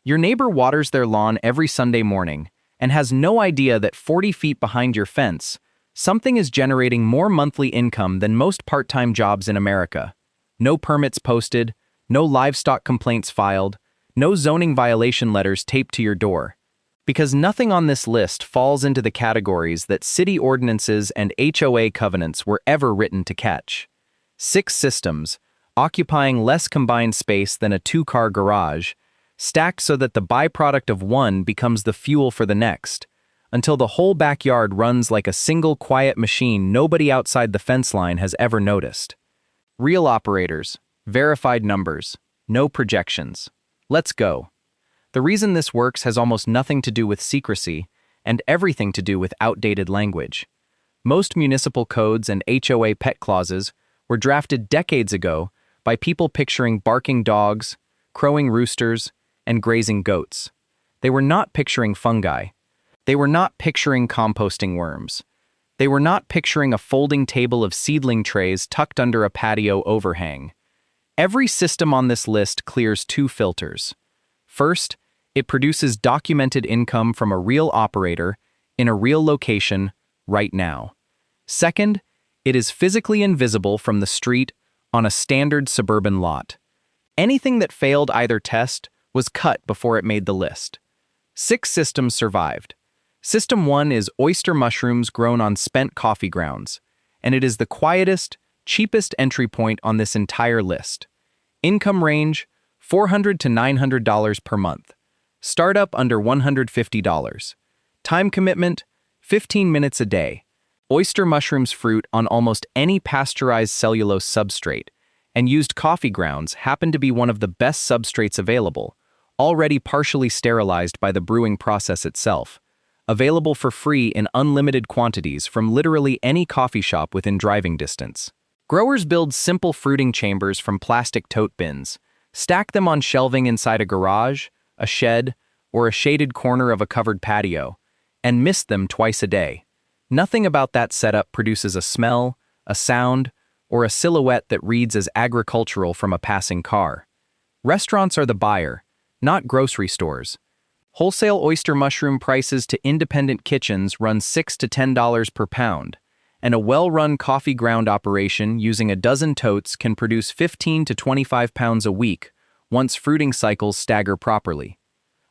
Your neighbor waters their lawn every Sunday morning and has no idea that 40 feet behind your fence, something is generating more monthly income than most part-time jobs in America. No permits posted, no livestock complaints filed, no zoning violation letters taped to your door. Because nothing on this list falls into the categories that city ordinances and HOA covenants were ever written to catch. 6 systems, occupying less combined space than a 2-car garage, stacked so that the byproduct of one becomes the fuel for the next, until the whole backyard runs like a single quiet machine nobody outside the fence line has ever noticed. Real operators, verified numbers, no projections. Let's go. The reason this works has almost nothing to do with secrecy and everything to do with outdated language. Most municipal codes and HOA pet clauses were drafted decades ago by people picturing barking dogs, crowing roosters, and grazing goats. They were not picturing fungi. They were not picturing composting worms. They were not picturing a folding table of seedling trays tucked under a patio overhang. Every system on this list clears 2 filters. First, it produces documented income from a real operator in a real location right now. Second, it is physically invisible from the street on a standard suburban lot. Anything that failed either test was cut before it made the list. 6 systems survived. System 1 is oyster mushrooms grown on spent coffee grounds, and it is the quietest, cheapest entry point on this entire list. Income range, $400 to $900 per month. Startup under $150. Time commitment, 15 minutes a day. Oyster mushrooms fruit on almost any pasteurized cellulose substrate, and used coffee grounds happen to be one of the best substrates available, already partially sterilized by the brewing process itself. Available for free in unlimited quantities from literally any coffee shop within driving distance. Growers build simple fruiting chambers from plastic tote bins, stack them on shelving inside a garage, a shed, or a shaded corner of a covered patio, and mist them twice a day. Nothing about that setup produces a smell, a sound, or a silhouette that reads as agricultural from a passing car. Restaurants are the buyer, not grocery stores. Wholesale oyster mushroom prices to independent kitchens run $6 to $10 per pound, and a well-run coffee ground operation using a dozen totes can produce 15 to 25 pounds a week once fruiting cycles stagger properly.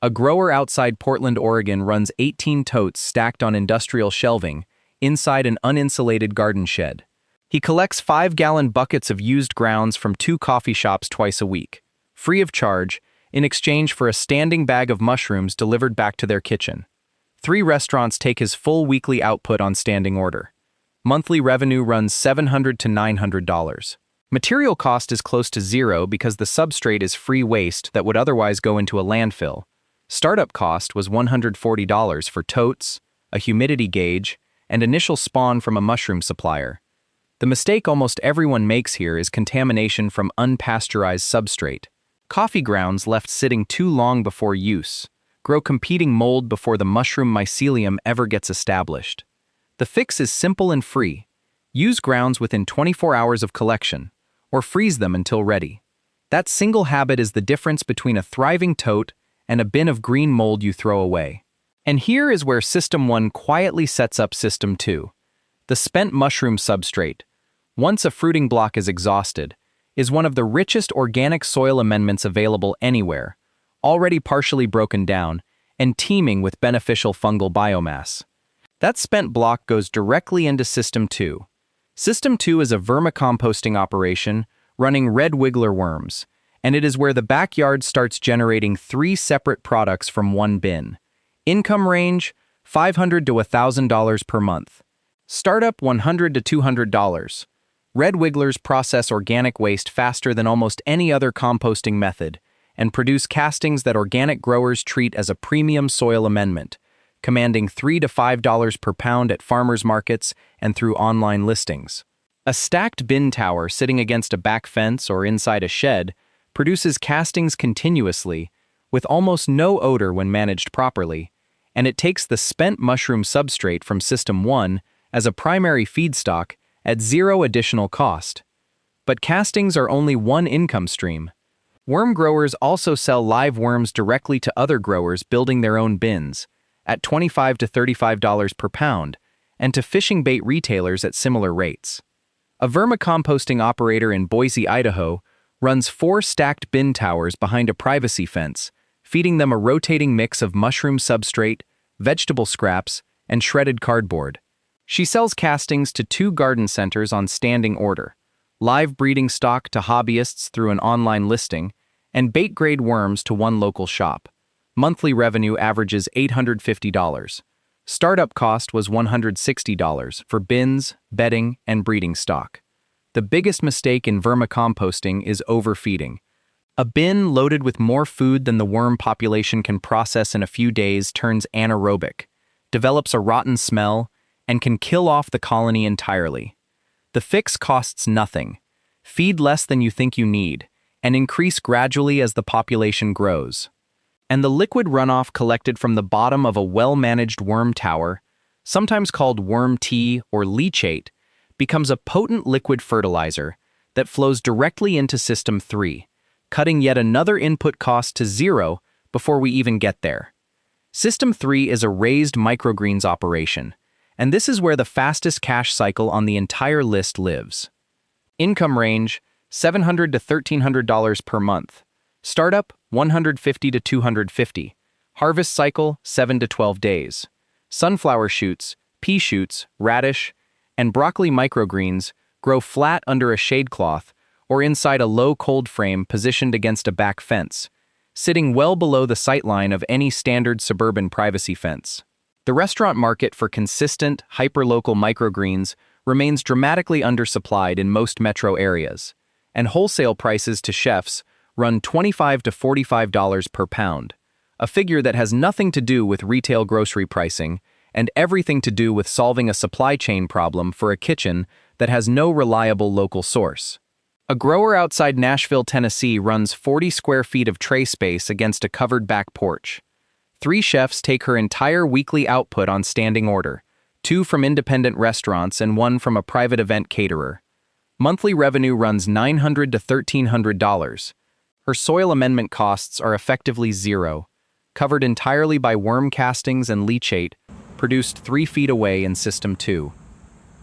A grower outside Portland, Oregon runs 18 totes stacked on industrial shelving inside an uninsulated garden shed. He collects 5-gallon buckets of used grounds from 2 coffee shops twice a week, free of charge, in exchange for a standing bag of mushrooms delivered back to their kitchen. 3 restaurants take his full weekly output on standing order. Monthly revenue runs $700 to $900. Material cost is close to zero because the substrate is free waste that would otherwise go into a landfill. Startup cost was $140 for totes, a humidity gauge, and initial spawn from a mushroom supplier. The mistake almost everyone makes here is contamination from unpasteurized substrate. Coffee grounds left sitting too long before use grow competing mold before the mushroom mycelium ever gets established. The fix is simple and free. Use grounds within 24 hours of collection, or freeze them until ready. That single habit is the difference between a thriving tote and a bin of green mold you throw away. And here is where System 1 quietly sets up System 2. The spent mushroom substrate, once a fruiting block is exhausted, is one of the richest organic soil amendments available anywhere, already partially broken down, and teeming with beneficial fungal biomass. That spent block goes directly into System 2. System 2 is a vermicomposting operation running red wiggler worms, and it is where the backyard starts generating 3 separate products from one bin. Income range, $500 to $1,000 per month. Startup, $100 to $200. Red wigglers process organic waste faster than almost any other composting method and produce castings that organic growers treat as a premium soil amendment, commanding $3 to $5 per pound at farmers markets and through online listings. A stacked bin tower sitting against a back fence or inside a shed produces castings continuously with almost no odor when managed properly, and it takes the spent mushroom substrate from System 1 as a primary feedstock at zero additional cost. But castings are only one income stream. Worm growers also sell live worms directly to other growers building their own bins at $25 to $35 per pound, and to fishing bait retailers at similar rates. A vermicomposting operator in Boise, Idaho, runs 4 stacked bin towers behind a privacy fence, feeding them a rotating mix of mushroom substrate, vegetable scraps, and shredded cardboard. She sells castings to 2 garden centers on standing order, live breeding stock to hobbyists through an online listing, and bait-grade worms to 1 local shop. Monthly revenue averages $850. Startup cost was $160 for bins, bedding, and breeding stock. The biggest mistake in vermicomposting is overfeeding. A bin loaded with more food than the worm population can process in a few days turns anaerobic, develops a rotten smell, and can kill off the colony entirely. The fix costs nothing. Feed less than you think you need, and increase gradually as the population grows. And the liquid runoff collected from the bottom of a well-managed worm tower, sometimes called worm tea or leachate, becomes a potent liquid fertilizer that flows directly into System 3, cutting yet another input cost to 0 before we even get there. System 3 is a raised microgreens operation, and this is where the fastest cash cycle on the entire list lives. Income range, $700 to $1,300 per month. Startup, $150 to $250. Harvest cycle, 7 to 12 days. Sunflower shoots, pea shoots, radish, and broccoli microgreens grow flat under a shade cloth or inside a low cold frame positioned against a back fence, sitting well below the sightline of any standard suburban privacy fence. The restaurant market for consistent, hyperlocal microgreens remains dramatically undersupplied in most metro areas, and wholesale prices to chefs run $25 to $45 per pound, a figure that has nothing to do with retail grocery pricing and everything to do with solving a supply chain problem for a kitchen that has no reliable local source. A grower outside Nashville, Tennessee runs 40 square feet of tray space against a covered back porch. 3 chefs take her entire weekly output on standing order, 2 from independent restaurants and 1 from a private event caterer. Monthly revenue runs $900 to $1,300. Her soil amendment costs are effectively 0, covered entirely by worm castings and leachate, produced 3 feet away in System 2.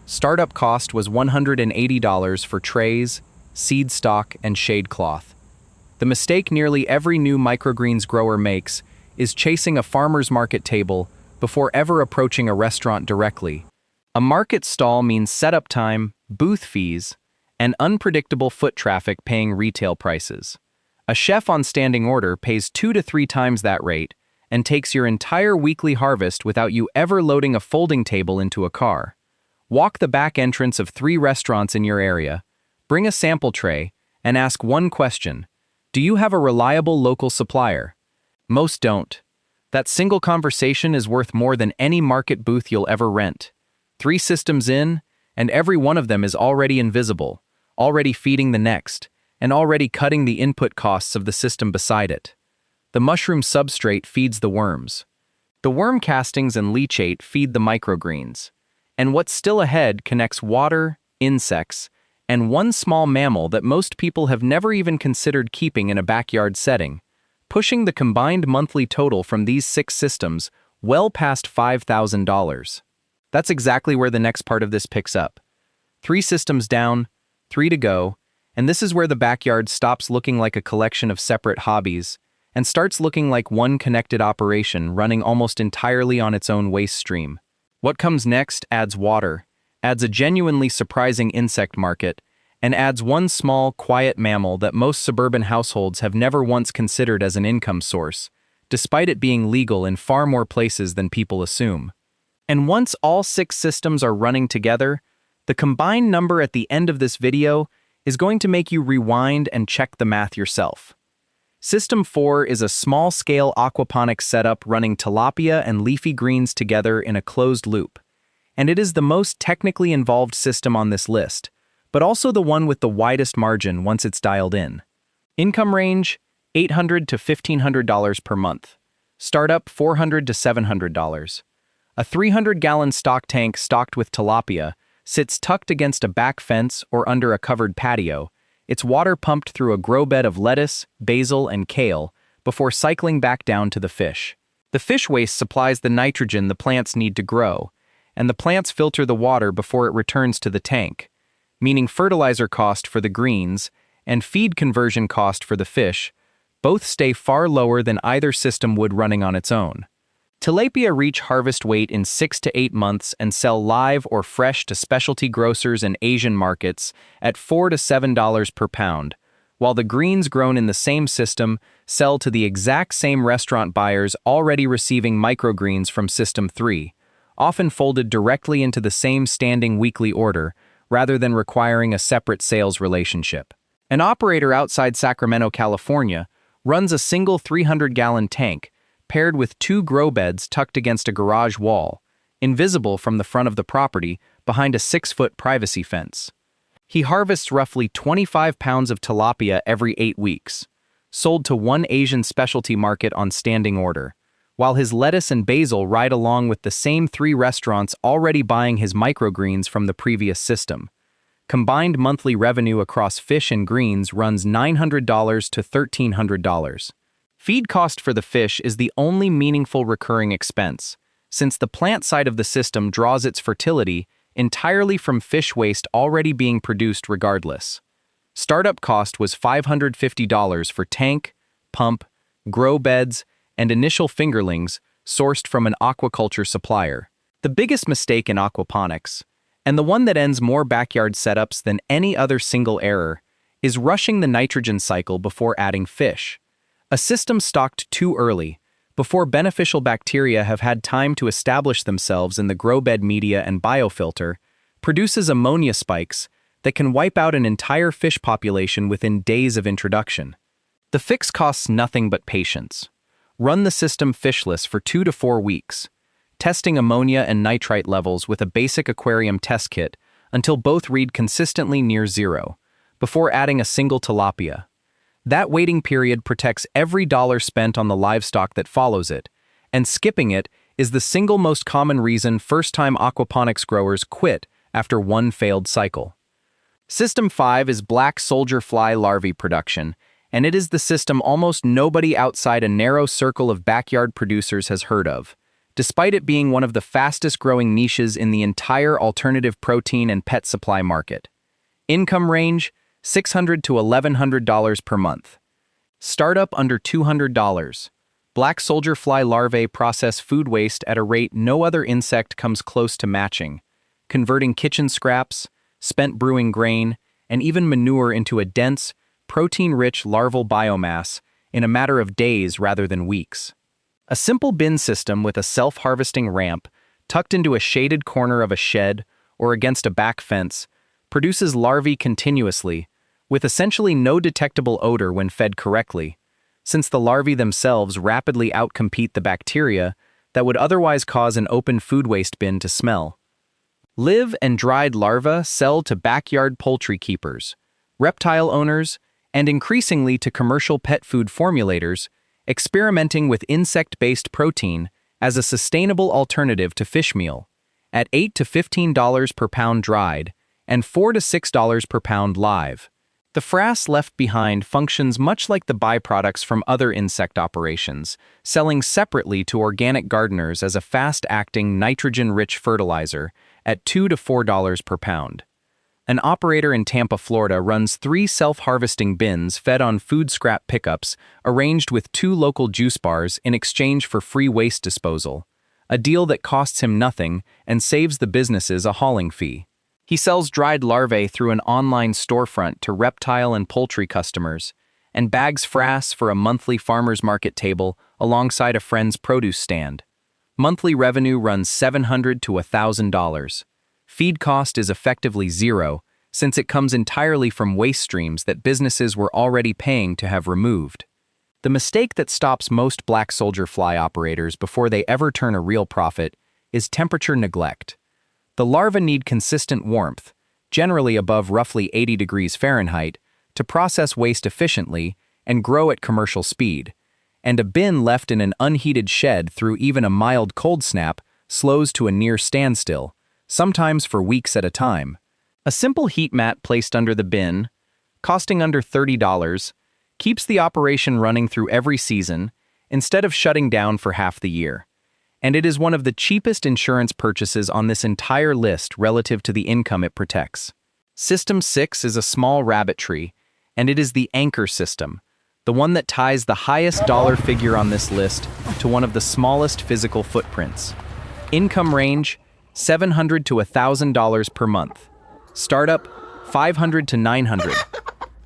Startup cost was $180 for trays, seed stock, and shade cloth. The mistake nearly every new microgreens grower makes is chasing a farmer's market table before ever approaching a restaurant directly. A market stall means setup time, booth fees, and unpredictable foot traffic paying retail prices. A chef on standing order pays 2 to 3 times that rate and takes your entire weekly harvest without you ever loading a folding table into a car. Walk the back entrance of 3 restaurants in your area, bring a sample tray, and ask one question: do you have a reliable local supplier? Most don't. That single conversation is worth more than any market booth you'll ever rent. 3 systems in, and every one of them is already invisible, already feeding the next, and already cutting the input costs of the system beside it. The mushroom substrate feeds the worms. The worm castings and leachate feed the microgreens. And what's still ahead connects water, insects, and one small mammal that most people have never even considered keeping in a backyard setting, pushing the combined monthly total from these 6 systems well past $5,000. That's exactly where the next part of this picks up. 3 systems down, 3 to go, and this is where the backyard stops looking like a collection of separate hobbies and starts looking like one connected operation running almost entirely on its own waste stream. What comes next adds water, adds a genuinely surprising insect market, and adds one small, quiet mammal that most suburban households have never once considered as an income source, despite it being legal in far more places than people assume. And once all 6 systems are running together, the combined number at the end of this video is going to make you rewind and check the math yourself. System 4 is a small-scale aquaponics setup running tilapia and leafy greens together in a closed loop, and it is the most technically involved system on this list, but also the one with the widest margin once it's dialed in. Income range, $800 to $1,500 per month. Startup, $400 to $700. A 300-gallon stock tank stocked with tilapia sits tucked against a back fence or under a covered patio, its water pumped through a grow bed of lettuce, basil, and kale before cycling back down to the fish. The fish waste supplies the nitrogen the plants need to grow, and the plants filter the water before it returns to the tank, meaning fertilizer cost for the greens and feed conversion cost for the fish both stay far lower than either system would running on its own. Tilapia reach harvest weight in 6 to 8 months and sell live or fresh to specialty grocers and Asian markets at $4 to $7 per pound, while the greens grown in the same system sell to the exact same restaurant buyers already receiving microgreens from System 3, often folded directly into the same standing weekly order rather than requiring a separate sales relationship. An operator outside Sacramento, California, runs a single 300-gallon tank paired with 2 grow beds tucked against a garage wall, invisible from the front of the property behind a 6-foot privacy fence. He harvests roughly 25 pounds of tilapia every 8 weeks, sold to one Asian specialty market on standing order, while his lettuce and basil ride along with the same 3 restaurants already buying his microgreens from the previous system. Combined monthly revenue across fish and greens runs $900 to $1,300. Feed cost for the fish is the only meaningful recurring expense, since the plant side of the system draws its fertility entirely from fish waste already being produced regardless. Startup cost was $550 for tank, pump, grow beds, and initial fingerlings sourced from an aquaculture supplier. The biggest mistake in aquaponics, and the one that ends more backyard setups than any other single error, is rushing the nitrogen cycle before adding fish. A system stocked too early, before beneficial bacteria have had time to establish themselves in the grow bed media and biofilter, produces ammonia spikes that can wipe out an entire fish population within days of introduction. The fix costs nothing but patience. Run the system fishless for 2 to 4 weeks, testing ammonia and nitrite levels with a basic aquarium test kit until both read consistently near 0, before adding a single tilapia. That waiting period protects every dollar spent on the livestock that follows it, and skipping it is the single most common reason first-time aquaponics growers quit after one failed cycle. System 5 is black soldier fly larvae production, and it is the system almost nobody outside a narrow circle of backyard producers has heard of, despite it being one of the fastest-growing niches in the entire alternative protein and pet supply market. Income range: $600 to $1,100 per month. Startup under $200. Black soldier fly larvae process food waste at a rate no other insect comes close to matching, converting kitchen scraps, spent brewing grain, and even manure into a dense, protein-rich larval biomass in a matter of days rather than weeks. A simple bin system with a self-harvesting ramp tucked into a shaded corner of a shed or against a back fence produces larvae continuously, with essentially no detectable odor when fed correctly, since the larvae themselves rapidly outcompete the bacteria that would otherwise cause an open food waste bin to smell. Live and dried larvae sell to backyard poultry keepers, reptile owners, and increasingly to commercial pet food formulators, experimenting with insect-based protein as a sustainable alternative to fish meal, at $8 to $15 per pound dried and $4 to $6 per pound live. The frass left behind functions much like the byproducts from other insect operations, selling separately to organic gardeners as a fast-acting, nitrogen-rich fertilizer at $2 to $4 per pound. An operator in Tampa, Florida runs 3 self-harvesting bins fed on food scrap pickups arranged with 2 local juice bars in exchange for free waste disposal, a deal that costs him nothing and saves the businesses a hauling fee. He sells dried larvae through an online storefront to reptile and poultry customers, and bags frass for a monthly farmer's market table alongside a friend's produce stand. Monthly revenue runs $700 to $1,000. Feed cost is effectively 0, since it comes entirely from waste streams that businesses were already paying to have removed. The mistake that stops most black soldier fly operators before they ever turn a real profit is temperature neglect. The larvae need consistent warmth, generally above roughly 80 degrees Fahrenheit, to process waste efficiently and grow at commercial speed, and a bin left in an unheated shed through even a mild cold snap slows to a near standstill, sometimes for weeks at a time. A simple heat mat placed under the bin, costing under $30, keeps the operation running through every season instead of shutting down for half the year. And it is one of the cheapest insurance purchases on this entire list relative to the income it protects. System 6 is a small rabbit tree, and it is the anchor system, the one that ties the highest dollar figure on this list to one of the smallest physical footprints. Income range, $700 to $1,000 per month. Startup, $500 to $900.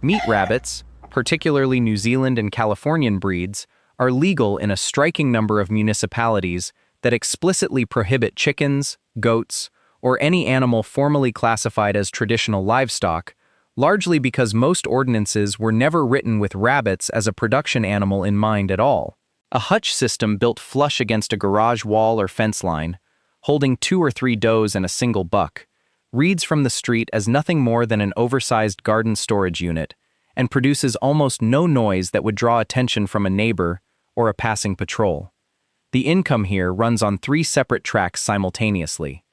Meat rabbits, particularly New Zealand and Californian breeds, are legal in a striking number of municipalities that explicitly prohibit chickens, goats, or any animal formally classified as traditional livestock, largely because most ordinances were never written with rabbits as a production animal in mind at all. A hutch system built flush against a garage wall or fence line, holding 2 or 3 does and a single buck, reads from the street as nothing more than an oversized garden storage unit, and produces almost no noise that would draw attention from a neighbor or a passing patrol. The income here runs on 3 separate tracks simultaneously.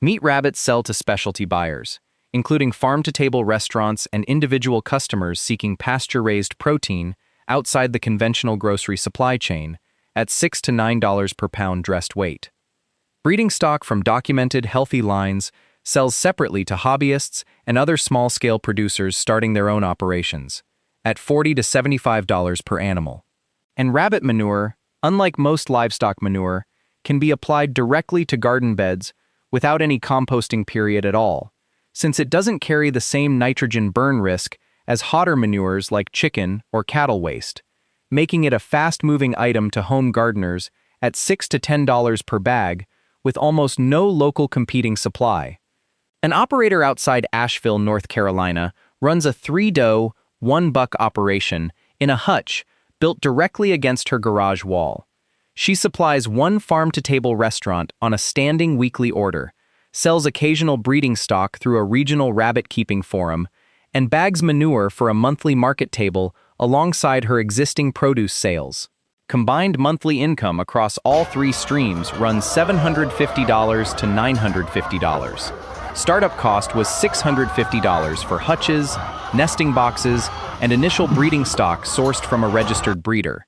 Meat rabbits sell to specialty buyers, including farm-to-table restaurants and individual customers seeking pasture-raised protein outside the conventional grocery supply chain, at $6 to $9 per pound dressed weight. Breeding stock from documented, healthy lines sells separately to hobbyists and other small-scale producers starting their own operations, at $40 to $75 per animal. And rabbit manure, unlike most livestock manure, can be applied directly to garden beds without any composting period at all, since it doesn't carry the same nitrogen burn risk as hotter manures like chicken or cattle waste, making it a fast-moving item to home gardeners at $6 to $10 per bag with almost no local competing supply. An operator outside Asheville, North Carolina, runs a 3-doe, 1-buck operation in a hutch built directly against her garage wall. She supplies one farm-to-table restaurant on a standing weekly order, sells occasional breeding stock through a regional rabbit-keeping forum, and bags manure for a monthly market table alongside her existing produce sales. Combined monthly income across all 3 streams runs $750 to $950. Startup cost was $650 for hutches, nesting boxes, and initial breeding stock sourced from a registered breeder.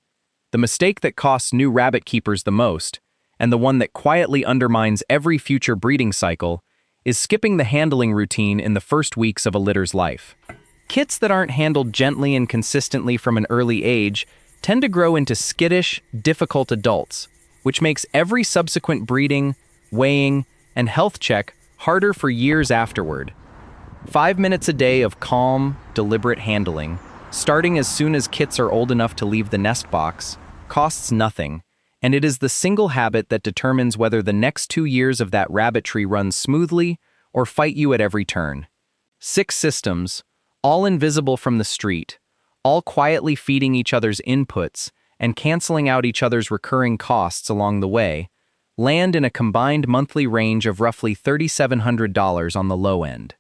The mistake that costs new rabbit keepers the most, and the one that quietly undermines every future breeding cycle, is skipping the handling routine in the first weeks of a litter's life. Kits that aren't handled gently and consistently from an early age tend to grow into skittish, difficult adults, which makes every subsequent breeding, weighing, and health check harder for years afterward. 5 minutes a day of calm, deliberate handling, starting as soon as kits are old enough to leave the nest box, costs nothing, and it is the single habit that determines whether the next 2 years of that rabbit tree runs smoothly or fight you at every turn. 6 systems, all invisible from the street, all quietly feeding each other's inputs and canceling out each other's recurring costs along the way, land in a combined monthly range of roughly $3,700 on the low end.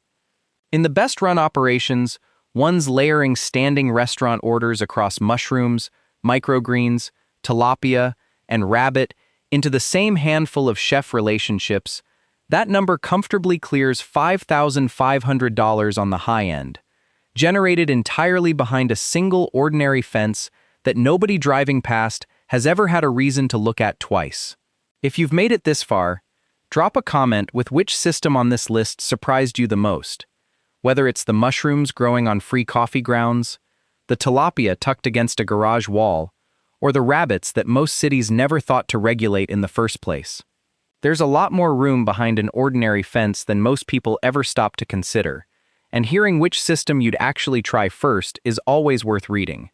In the best-run operations, one's layering standing restaurant orders across mushrooms, microgreens, tilapia, and rabbit into the same handful of chef relationships, that number comfortably clears $5,500 on the high end, generated entirely behind a single ordinary fence that nobody driving past has ever had a reason to look at twice. If you've made it this far, drop a comment with which system on this list surprised you the most, whether it's the mushrooms growing on free coffee grounds, the tilapia tucked against a garage wall, or the rabbits that most cities never thought to regulate in the first place. There's a lot more room behind an ordinary fence than most people ever stop to consider, and hearing which system you'd actually try first is always worth reading.